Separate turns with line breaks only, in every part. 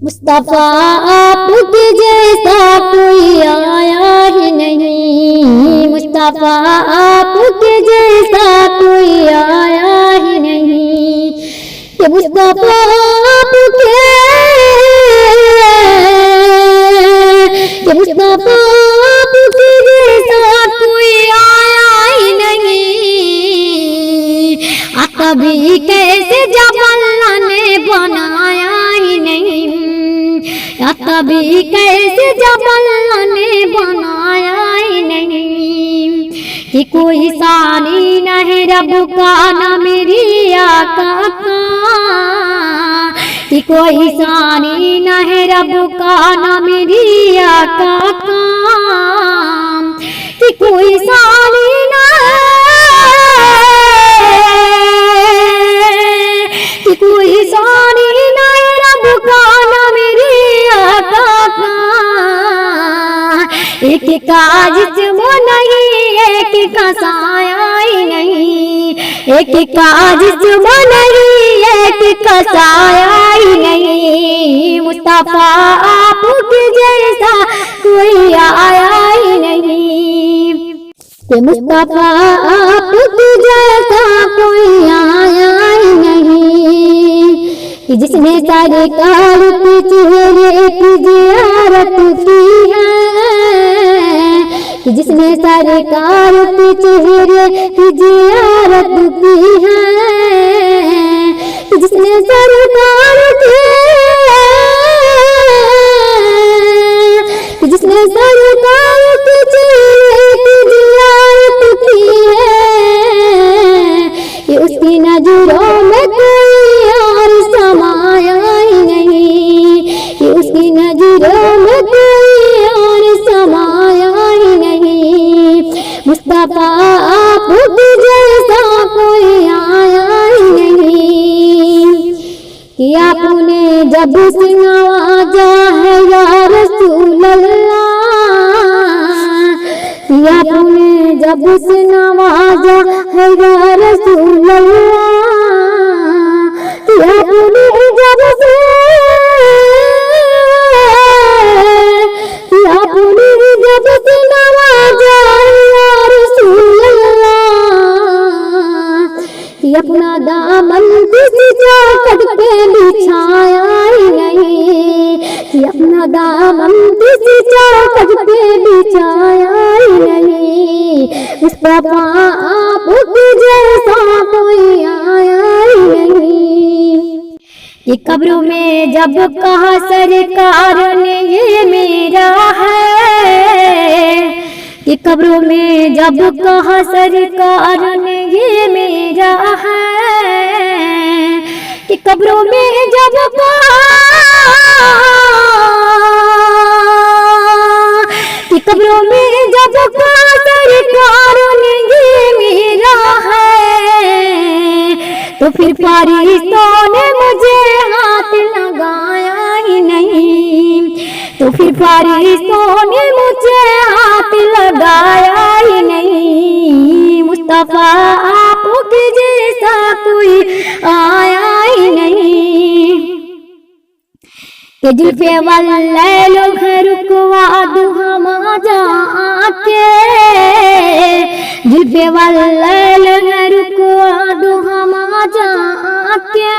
मुस्तफा आपके जैसा कोई आया ही नहीं, मुस्तफा आपके जैसा कोई आया ही नहीं। ये मुस्तफा आपके, ये मुस्तफा आपके जैसा कोई आया ही नहीं। कभी कैसे जब अल्लाह ने बनाया ही नहीं, कभी कैसे जब अल्लाह ने बनाया ही नहीं। कि कोई सानी न है रब का न मेरी आका का, कि कोई सानी न है रब का न मेरी आका का, कि कोई सानी न, कि कोई सानी न है रब का न मेरी आका का। एक काज वो नहीं, एक का साया ही नहीं, एक काज वो नहीं, एक का साया ही नहीं। मुस्तफा आपके जैसा कोई आया ही नहीं, कि मुस्तफा आपके जैसा कोई आया ही नहीं। कि जिसने सरकार के चेहरे की ज़ियारत की है, कि जिसने सरकार के चेहरे की ज़ियारत की है, कि जिसने सरकार के, कि जिसने सरकार के चेहरे की ज़ियारत की है, कि उसकी नजरों में कोई और समाया ही नहीं, कि उसकी नजरों में कोई और समाया ही नहीं। मुस्तफा आपके जैसा कोई आया ही नहीं। कि आपने जब से नवाजा है या रसूल अल्लाह, कि आपने जब से नवाजा है या रसूल अल्लाह, कि आपने जब से, कि आपने जब से नवाजा है या रसूल अल्लाह, कि अपना दामन किसी चौखट पे बिछाया ही नहीं, कि अपना दामन किसी चौखट पे बिछाया ही नहीं। मुस्तफा आपके जैसा कोई आया ही नहीं। कि कब्रों में जब कहा सरकार ने ये मेरा है, कि कब्रों में जब कहा सरकार ने ये मेरा है, कि कब्रों में जब कहा, कि कब्रों में जब कहा सरकार ने ये मेरा है, तो फिर फरिश्तों ने मुझे हाथ लगाया ही नहीं, तो फिर फरिश्तों ने मुझे हाथ लगाया ही नहीं। मुस्तफा आपके जैसा कोई आया ही नहीं। कि जुल्फे वाले लोग रुकवा दो हम जाके, जुल्फे वाले लोग रुकवा दो हम जाके,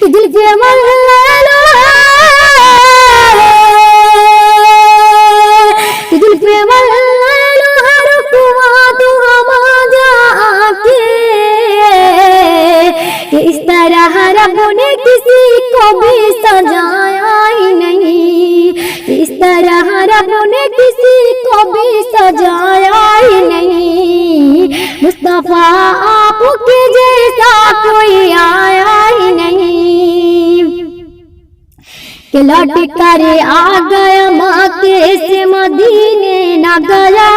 कि जुल्फे वाले लोग, कि जुल्फे वाले लोग रुकवा दो हम जाके। कि इस तरह रब ने किसी को भी सजाया ही नहीं, इस तरह रब ने किसी को भी सजाया ही नहीं। मुस्तफा आपके जैसा कोई आया ही नहीं। कि लौट कर आ गया मक्के से मदीने न गया,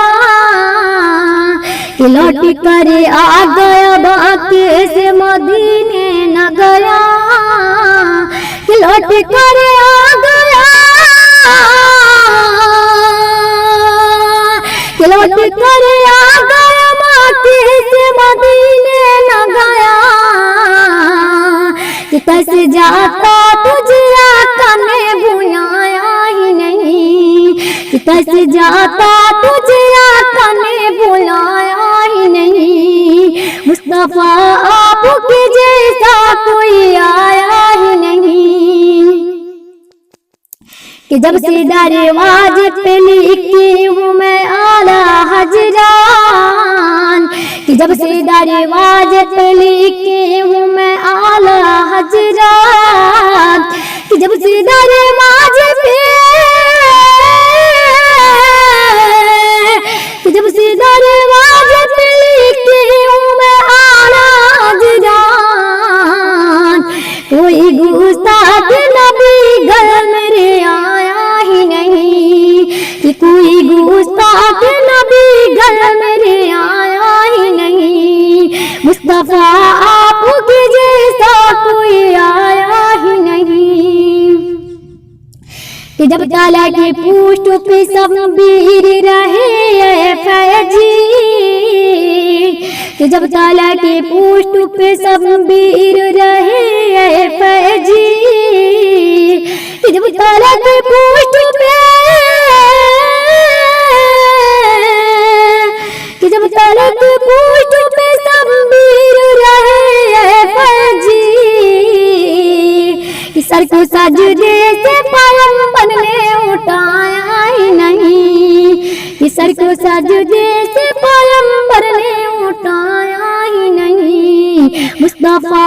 कि लौट कर आ गया मक्के से मदीने न गया, कि लौट कर आ गया, कि लौट कर आ गया मक्के से मदीने न गया। कि कैसे जाता तुझे जाता तुझे आका ने बुलाया ही नहीं। मुस्तफा आपके जैसा कोई आया ही नहीं। कि जब से दरवाजे पे लिखी हूँ मैं आला हजरान, कि जब से दरवाजे पे लिखी हूँ मैं आला हजरान, कि जब से दरवाजे पे, कि जब से दरवाजे पे लिखी हूँ मैं आला हजरान, कोई गुस्ताख नबी घर मेरे आया ही नहीं। कि कोई गुस्ताख नबी घर मेरे आया ही नहीं। मुस्तफा आपके जैसा कोई आया ही नहीं। कि जब ताला के पुष्ट पे सब वीर रहे फैजी, कि जब ताला के पुष्ट पे सब वीर रहे फैजी, कि जब ताला के पुष्ट पे, कि जब ताला के पुष्ट पे सब वीर रहे फैजी, कि सर को सजदे से पैगंबर ने उठाया ही नहीं। कि सर को सजदे से पैगंबर ने उठाया ही नहीं। मुस्तफा